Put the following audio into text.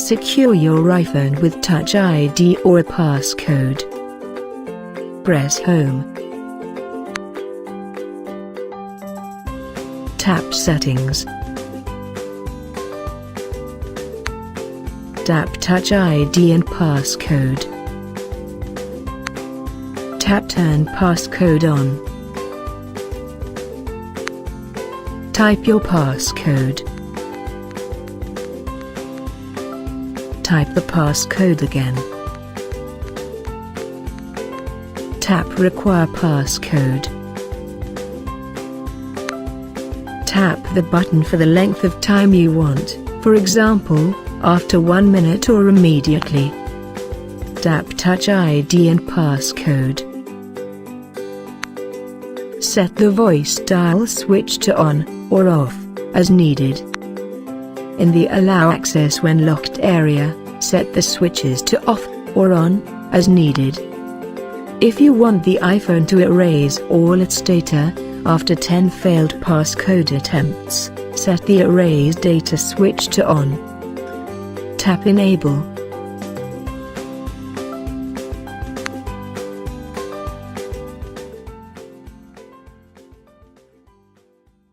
Secure your iPhone with Touch ID or a passcode. Press Home. Tap Settings. Tap Touch ID and Passcode. Tap Turn Passcode on. Type your passcode. Type the passcode again. Tap Require Passcode. Tap the button for the length of time you want, for example, after 1 minute or immediately. Tap Touch ID and Passcode. Set the voice dial switch to on or off, as needed. In the Allow Access When Locked area, set the switches to off or on, as needed. If you want the iPhone to erase all its data after 10 failed passcode attempts, set the Erase Data switch to on. Tap Enable.